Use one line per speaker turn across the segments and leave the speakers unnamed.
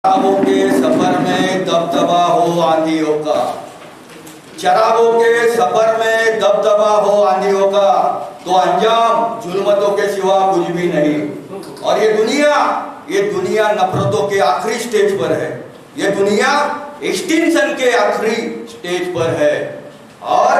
चरागों के सफर में दबदबा हो आंधियों का, चरागों के सफर में दबदबा हो आंधियों का, तो अंजाम जुल्मतों के सिवा कुछ भी नहीं। और ये दुनिया नफरतों के आखिरी स्टेज पर है, ये दुनिया एक्सटिंक्शन के आखिरी स्टेज पर है और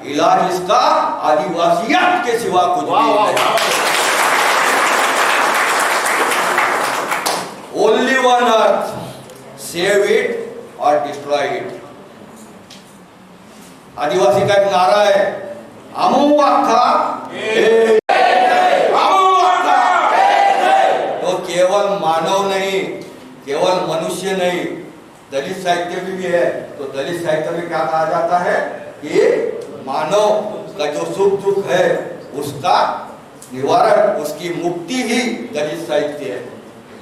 इलाज इसका आदिवासियत के सिवा कुछ भी नहीं। Only one earth, save it or destroy it। आदिवासी का एक नारा है, अमू अक्खा तो केवल मानव नहीं, केवल मनुष्य नहीं, दलित साहित्य भी है। तो दलित साहित्य में क्या कहा जाता है कि मानव का जो सुख दुख है उसका निवारण, उसकी मुक्ति ही दलित साहित्य है।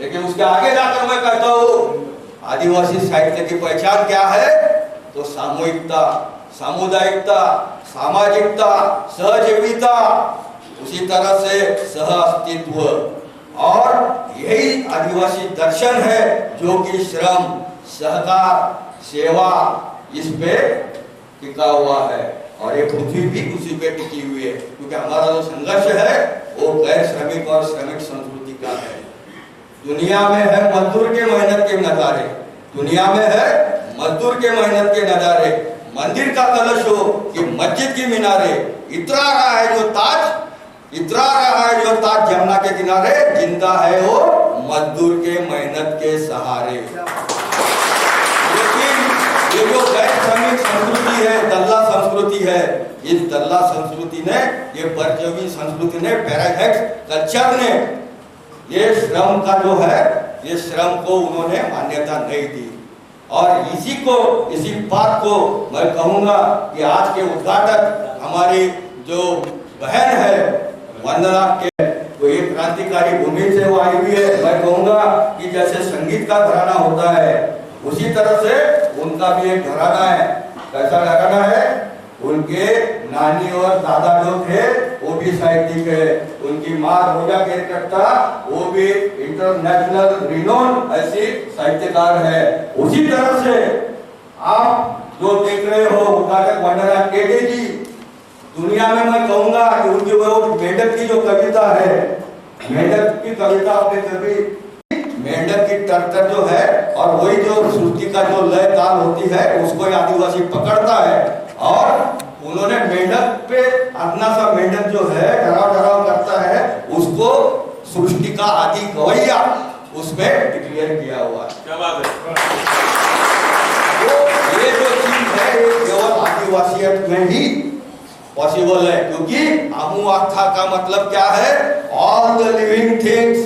लेकिन उसके आगे जाकर मैं कहता हूँ आदिवासी साहित्य की पहचान क्या है, तो सामूहिकता, सामुदायिकता, सामाजिकता, सहजीविता, उसी तरह से सह अस्तित्व। और यही आदिवासी दर्शन है जो कि श्रम, सहकार, सेवा इस पे टिका हुआ है। और ये पृथ्वी भी उसी पे टिकी हुई है, क्योंकि हमारा जो संघर्ष है वो गैर श्रमिक और श्रमिक संस्कृति का है। दुनिया में है मजदूर के मेहनत के नजारे, दुनिया में है मजदूर के मेहनत के नजारे। मंदिर का कलश हो कि मस्जिद की मीनारे, इतरा रहा है जो ताज, इतरा रहा है जो ताज जमुना के किनारे, जिंदा है वो मजदूर के मेहनत के सहारे। लेकिन ये जो गैर श्रमिक संस्कृति है, दल्ला संस्कृति है, इस दल्ला संस्कृति ने, ये परजीवी संस्कृति ने, पैराडाइक्स कल्चर ने ये श्रम का जो है, ये श्रम को उन्होंने मान्यता नहीं दी। और इसी बात को मैं कहूँगा कि आज के उद्घाटक हमारी जो बहन है वंदना के, तो ये क्रांतिकारी भूमि से वो आई हुई है। मैं कहूँगा कि जैसे संगीत का घराना होता है उसी तरह से उनका भी एक घराना है। कैसा घराना है? उनके नानी और दादा जो थे वो भी साहित्यिक है, उनकी माँ रोजा केरकट्टा वो भी इंटरनेशनल रिनोन ऐसी साहित्यकार है। उसी तरह से आप जो देख रहे हो उद्घाटक वंदना केटे जी, दुनिया में मैं कहूँगा कि उनकी वो मेंढक की जो कविता है, मेंढक की कविता आपने कभी, मेंढक की टर्टर जो है और वही जो श्रुति का जो लय ताल होती है उसको आदिवासी पकड़ता है। और उन्होंने मेंढक पे अपना सा मेंढक जो है डराव डराव करता है, उसको सृष्टि का आदि गवैया उसमें डिक्लेयर किया हुआ है। क्या बात है। तो ये जो चीज है ये केवल आदिवासियत में ही पॉसिबल है, क्योंकि अमू अक्खा का मतलब क्या है? All the living things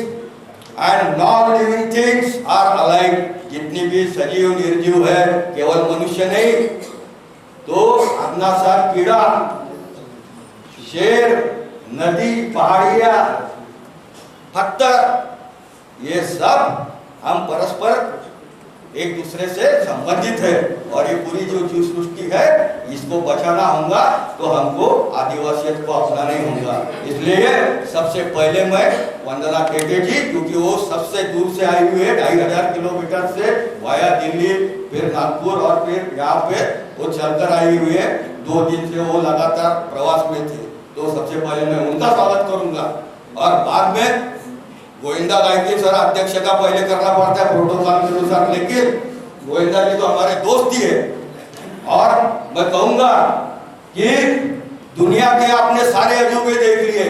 and non living things are alike. जितनी भी सजीव निर्जीव है, केवल मनुष्य नहीं, तो अपना सा कीड़ा, शेर, नदी, पहाड़िया, पत्थर, ये सब हम परस्पर एक दूसरे से संबंधित है। और ये पूरी जो जीव सृष्टि है इसको बचाना होगा तो हमको आदिवासियत को अपनाना ही होगा। इसलिए सबसे पहले मैं वंदना केटे जी, क्योंकि वो सबसे दूर से आई हुई है, 2500 किलोमीटर से वाया दिल्ली, फिर नागपुर और फिर यहाँ पे वो चलकर आई हुई है। 2 दिन से वो लगातार प्रवास में थे, तो सबसे पहले मैं उनका स्वागत करूंगा। और बाद में गोविंदा गायत्री सर अध्यक्ष का पहले करना पड़ता है प्रोटोकॉल के अनुसार, लेकिन गोविंदा जी तो हमारे दोस्त ही है। और मैं कहूंगा कि दुनिया के आपने सारे अजूबे देख लिए,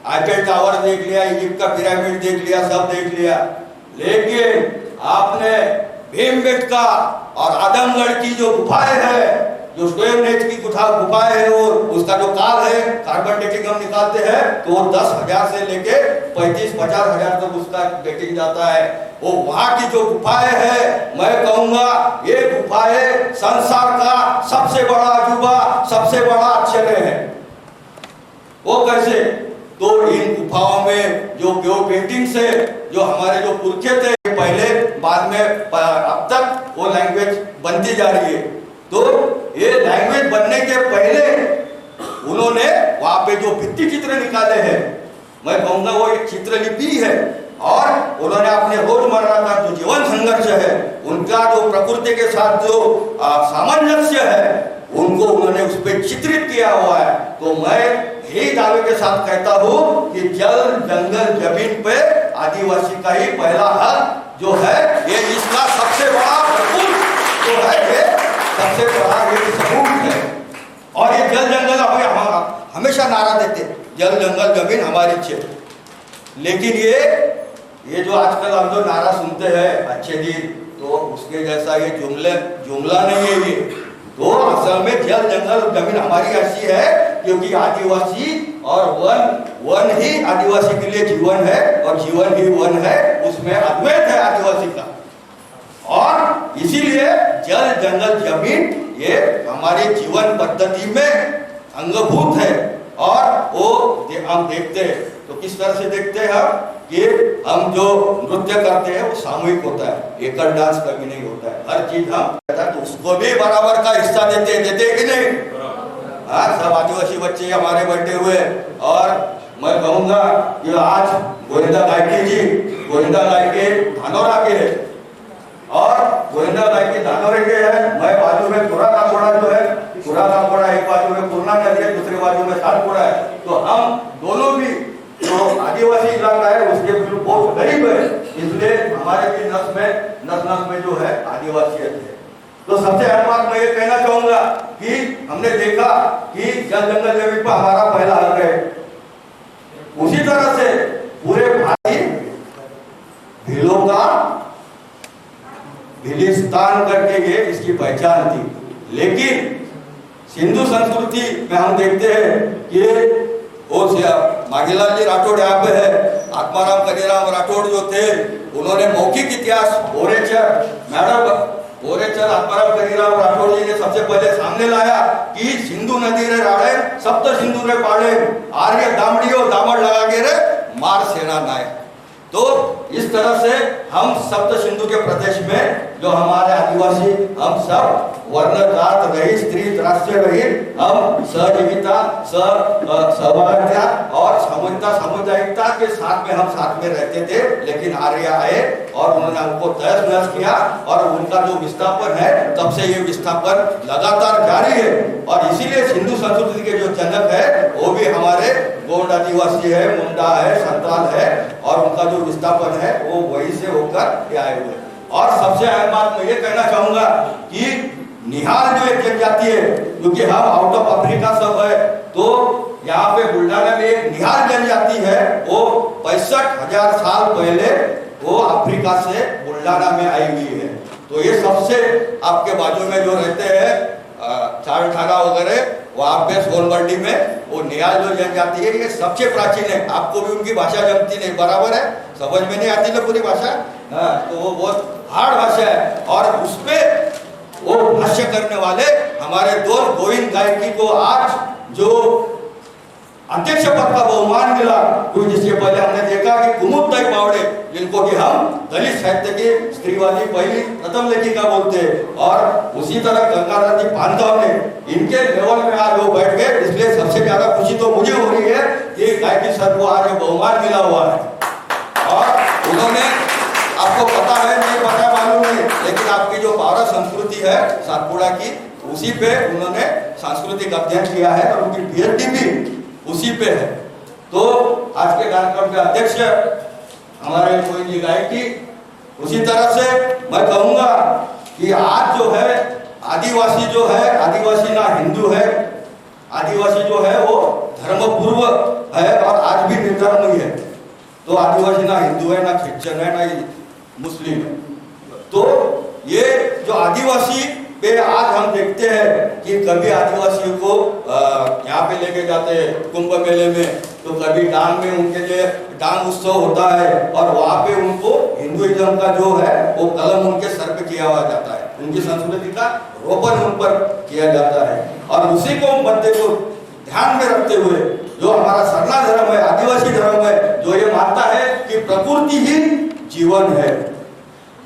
आईफेल टावर देख लिया, इजिप्ट का पिरामिड देख लिया, सब देख लिया, लेकिन आपने भीमबेटका और आदमगढ़ की जो गुफाएं है, जो स्टोनहेंज की गुफाएं है, वो उसका जो काल है, कार्बन डेटिंग हम निकालते हैं तो वो 10,000 से लेके 35-50 हजार तक उसका डेटिंग जाता है। वो वहां की जो गुफाएं है, मैं कहूंगा ये गुफाएं संसार का सबसे बड़ा अजूबा, सबसे बड़ा आश्चर्य है। वो कैसे? तो इन गुफाओं में जो पेंटिंग्स है, जो हमारे जो पुरखे थे पहले, बाद में अब तक वो लैंग्वेज बनती जा रही है। तो ये लैंग्वेज बनने के पहले उन्होंने वहां पे जो भित्ति चित्र निकाले हैं, मैं कहूंगा वो एक चित्रलिपि है। और उन्होंने अपने रोजमर्रा का जो जीवन संघर्ष है, उनका जो प्रकृति के साथ जो सामंजस्य है, उनको उन्होंने उस पर चित्रित किया हुआ है। तो मैं यही दावे के साथ कहता हूँ कि जल जंगल जमीन पे आदिवासी का ही पहला हक जो है, ये इसका सबसे बड़ा जो है, ये सबसे बड़ा ये सबूत है। और ये जल जंगल हमें हमेशा नारा देते, जल जंगल जमीन हमारी क्षेत्र। लेकिन ये जो आजकल हम जो नारा सुनते हैं अच्छे दिन, तो उसके जैसा ये जुमला नहीं है ये। तो असल में जल जंगल जमीन हमारी ऐसी है क्योंकि आदिवासी और वन ही आदिवासी के लिए जीवन है, और जीवन ही वन है, उसमें अद्वैत है आदिवासी का। और इसीलिए जल जंगल जमीन ये हमारे जीवन पद्धति में अंगभूत है। और वो हम देखते हैं तो किस तरह से देखते हैं कि हम जो नृत्य करते हैं वो सामूहिक होता है, एकल डांस कभी नहीं होता है। हर चीज हम तो उसको भी बराबर का हिस्सा देते कि नहीं? हाँ, सब आदिवासी बच्चे हमारे बैठे हुए। और मैं कहूँगा कि आज गोविंदा गायकी जी, गोविंदा गायकी धानोरा के है, और गोविंदा गायकी धानोरे के है। मैं बाजू में पूरा काकोड़ा जो है, पूरा काकोड़ा एक बाजू में पूर्णा नदी है, दूसरे बाजू में सातपुड़ा है। तो हम दोनों भी जो आदिवासी इलाका है उसके बिल्कुल बहुत गरीब है, इसलिए हमारे भी नस में जो है आदिवासियत है। तो सबसे अहम बात मैं ये कहना चाहूंगा कि हमने देखा कि जल जंगल जमीन पर हमारा पहला हक है। उसी तरह से पूरे भाई भीलों का भिलिस्तान करके ये इसकी पहचान थी। लेकिन सिंधु संस्कृति में हम देखते हैं कि वो मांगीलाल जी राठौड़ यहाँ पे है, आत्माराम कनीराम राठौड़ जो थे, उन्होंने मौखिक इतिहास ओरेचर आत्माराम कनीराम राठौड़ जी ने सबसे पहले सामने लाया कि सिंधु नदी रे राड़े सप्त सिंधु रे पाड़े, आर्य दामड़ियों दामड़ लगा के रे मार सेना नाय। तो इस तरह से हम सप्त सिंधु के प्रदेश में जो हमारे आदिवासी, हम सब वर्ण जात रहित, स्त्री राष्ट्र रहित, हम सहजीविता, सहभागिता और सामुदायिकता के साथ में हम साथ में रहते थे। लेकिन आर्य आए और उन्होंने हमको तहस नहस किया, और उनका जो विस्थापन है तब से ये विस्थापन लगातार जारी है। और इसीलिए सिंधु संस्कृति के जो जनक है वो भी हमारे गोंड आदिवासी है, मुंडा है, संताल है, और उनका जो विस्थापन है वो वहीं से होकर आए हुए। और सबसे अहम बात मैं ये कहना चाहूंगा कि निहाल जो एक जनजाति है, क्योंकि हम आउट ऑफ अफ्रीका सब है, तो यहाँ पे बुल्ढाना में एक निहाल जनजाति है, वो 65,000 साल पहले वो अफ्रीका से बुल्ढाना में आई हुई है। तो ये सबसे आपके बाजू में जो रहते हैं चार ठाना वगैरह, वहाँ पे सोनबर्डी में वो निहाल जो जनजाति है, ये सबसे प्राचीन है। आपको भी उनकी भाषा जमती नहीं, बराबर है, समझ में नहीं आती ना पूरी भाषा। तो वो बहुत हार्ड भाषा है, और उसपे वो भाष्य करने वाले हमारे दोस्त गोविंद गायकी को आज जो अध्यक्ष पद का बहुमान मिला, क्योंकि जिसके पहले हमने देखा कि कुमुदताई पावड़े, जिनको कि हम दलित साहित्य की स्त्रीवादी पहली प्रथम लेखिका बोलते हैं, और उसी तरह गंगाधर जी पांडव ने इनके लेवल में आज वो बैठ गए। इसलिए सबसे ज्यादा खुशी तो मुझे हो रही है कि गायकी सर को आज बहुमान मिला हुआ है। और उन्होंने, आपको पता है नहीं पता मालूम नहीं, लेकिन आपकी जो पावरा संस्कृति है सातपुड़ा की, उसी पे उन्होंने सांस्कृतिक अध्ययन किया है, और उनकी पीएचडी भी उसी पे है। तो आज के कार्यक्रम के अध्यक्ष हमारे गोविंद जी गायकी। उसी तरह से मैं कहूँगा कि आज जो है आदिवासी जो है, आदिवासी ना हिंदू है, आदिवासी जो है वो धर्मपूर्व है, और आज भी निर्धर्म ही है। तो आदिवासी ना हिंदू है, ना क्रिश्चियन है, ना मुस्लिम है। तो ये जो आदिवासी पे आज हम देखते हैं कि कभी आदिवासियों को यहाँ पे लेके जाते हैं कुंभ मेले में, तो कभी डांग में उनके लिए डांग उत्सव होता है, और वहाँ पे उनको हिंदुइज्म का जो है वो कलम उनके सर पे किया हुआ जाता है, उनकी संस्कृति का रोपण उन पर किया जाता है। और उसी को मुद्दे को ध्यान में रखते हुए जो हमारा सरना धर्म है, आदिवासी धर्म है, जो ये मानता है कि प्रकृति ही जीवन है,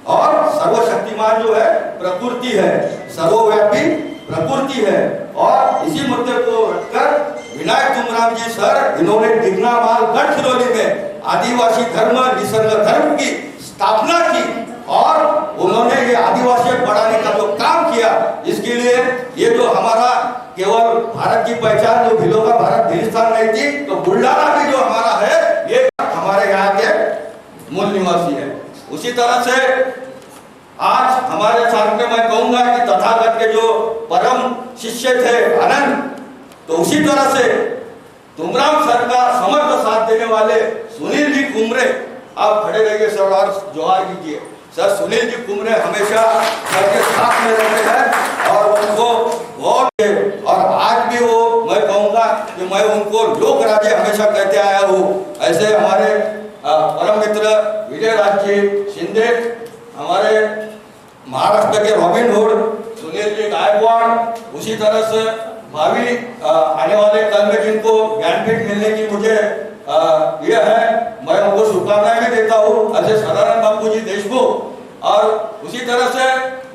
और सर्वशक्तिमान जो है प्रकृति है, सर्वव्यापी प्रकृति है। और इसी मुद्दे को रखकर विनायक तुमराम जी सर, इन्होंने दिग्नामाल गढ़चिरौली में आदिवासी धर्म निसर्ग धर्म की स्थापना की और उन्होंने ये आदिवासियत बढ़ाने का जो काम किया, इसके लिए ये जो हमारा केवल भारत की पहचान जो भिलों का भारत हिंदुस्तान नहीं थी, तो बुल्ढाना भी जो हमारा है ये हमारे यहाँ के मूल निवासी है। उसी तरह से आज हमारे साथ में मैं कहूंगा कि तथागत के जो परम शिष्य थे आनंद, तो उसी तरह से तुमराम सर का समर्थ साथ देने वाले सुनील जी कुमरे, आप खड़े रहिए सर और जोहार कीजिए। सर सुनील जी कुमरे हमेशा सर के साथ में रहते हैं और उनको बहुत, और आज भी वो मैं कहूंगा कि मैं उनको लोक राज्य हमेशा कहते आया हूँ। ऐसे हमारे परम मित्र विजय राज जी शिंदे, हमारे महाराष्ट्र के रॉबिन हुड सुनील जी गायकवाड़, उसी तरह से भावी आने वाले कल में जिनको ज्ञानपीठ मिलने की मुझे यह है, मैं उनको शुभकामनाएं भी देता हूँ, ऐसे सदानंद बापू जी देशमुख। और उसी तरह से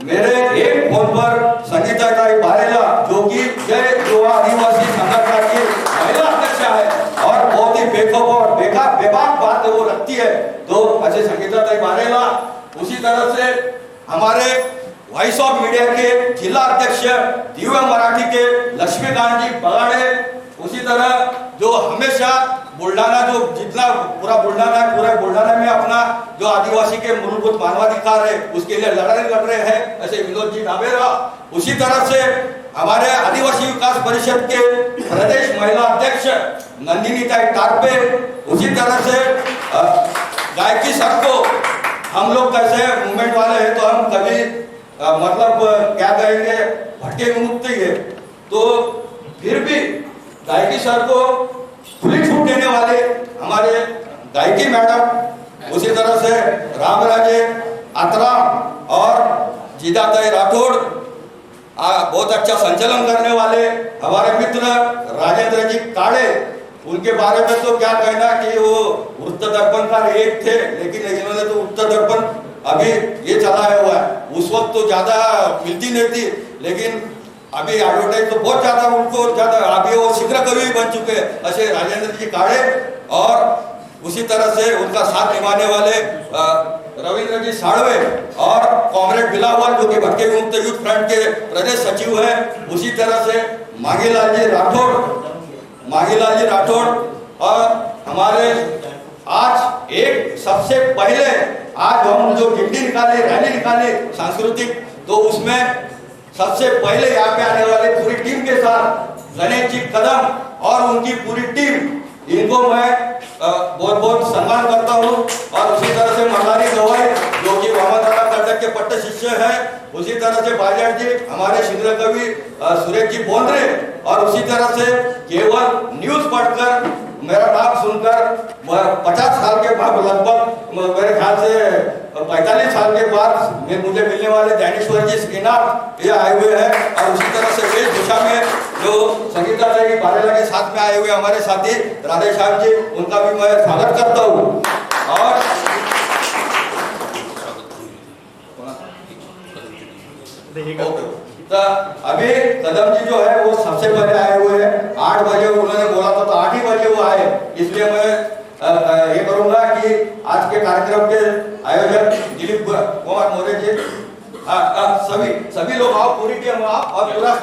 मेरे एक फोन पर संगीता ताई बारेला जो कि जय युवा आदिवासी संगठन की महिला अध्यक्ष है और बहुत ही बेखौफ और बेबाक बात वो रखती है, तो ऐसे संगीता ताई बारेला। उसी तरह से हमारे वॉइस ऑफ मीडिया के जिला अध्यक्ष दिव्य मराठी के लक्ष्मीकांत जी बगाड़े, उसी तरह जो हमेशा बुल्ढाना जो जितना पूरा बुल्ढाना है, पूरे बुल्ढाना में अपना जो आदिवासी के मूलभूत मानवाधिकार है उसके लिए लड़ रहे हैं, ऐसे विनोद जी नावेरा। उसी तरह से हमारे आदिवासी विकास परिषद के प्रदेश महिला अध्यक्ष नंदिनी ताई टारपे, उसी तरह से गायकी सर को हम लोग कैसे मूवमेंट वाले हैं तो हम कभी मतलब क्या कहेंगे भटके मुक्त ही है, तो फिर भी गायकी सर को खुली छूट देने वाले हमारे गायकी मैडम, उसी तरह से रामराजे आतराम और जीदाताई राठौड़, बहुत अच्छा संचालन करने वाले हमारे मित्र राजेंद्र जी काड़े, उनके बारे में तो क्या कहना कि वो वृत्त दर्पण का एक थे, लेकिन इन्होंने तो वृत्त दर्पण अभी ये चलाया हुआ है। उस वक्त तो ज्यादा मिलती नहीं थी, लेकिन अभी एडवर्टाइज तो बहुत ज्यादा उनको ज्यादा, अभी वो शीघ्र कवि बन चुके हैं ऐसे राजेंद्र जी काड़े। और उसी तरह से उनका साथ निभाने वाले रविंद्र जी साड़वे और कॉमरेड बिलावल जो कि भटके मुक्त यूथ फ्रंट के प्रदेश सचिव हैं। उसी तरह से मांगीलाल जी राठौड़ और हमारे आज एक सबसे पहले आज हम जो गिनती निकाले, रैली निकाले सांस्कृतिक, तो उसमें सबसे पहले यहाँ पे आने वाले पूरी टीम के साथ गणेश जी कदम और उनकी पूरी टीम, इनको मैं बहुत बहुत सम्मान करता हूँ। और उसी तरह से मल्हारी गवाई जो कि वामनदादा कर्जक के पट्ट शिष्य हैं, उसी तरह से बाजार जी हमारे शीघ्र कवि सुरेश जी बोंद्रे, और उसी तरह से केवल न्यूज पढ़कर मेरा नाम सुनकर 50 साल के बाद लगभग मेरे ख्याल से 45 साल के बाद मुझे मिलने वाले ज्ञानेश्वर जी श्रीनाथ ये आए हुए हैं। और उसी तरह से वेशभूषा में जो संगीता ताई बारेला के साथ में आए हुए हमारे साथी राधे श्याम जी, उनका भी मैं स्वागत करता हूँ। और तो अभी कदम जी जो है वो सबसे पहले आए हुए हैं, 8 बजे उन्होंने बोला था तो 8 ही बजे वो आए, इसलिए मैं ये करूंगा कि आज के कार्यक्रम के आयोजक दिलीप कुमार मौर्य जी, सभी लोग आओ, पूरी टीम आओ और पूरा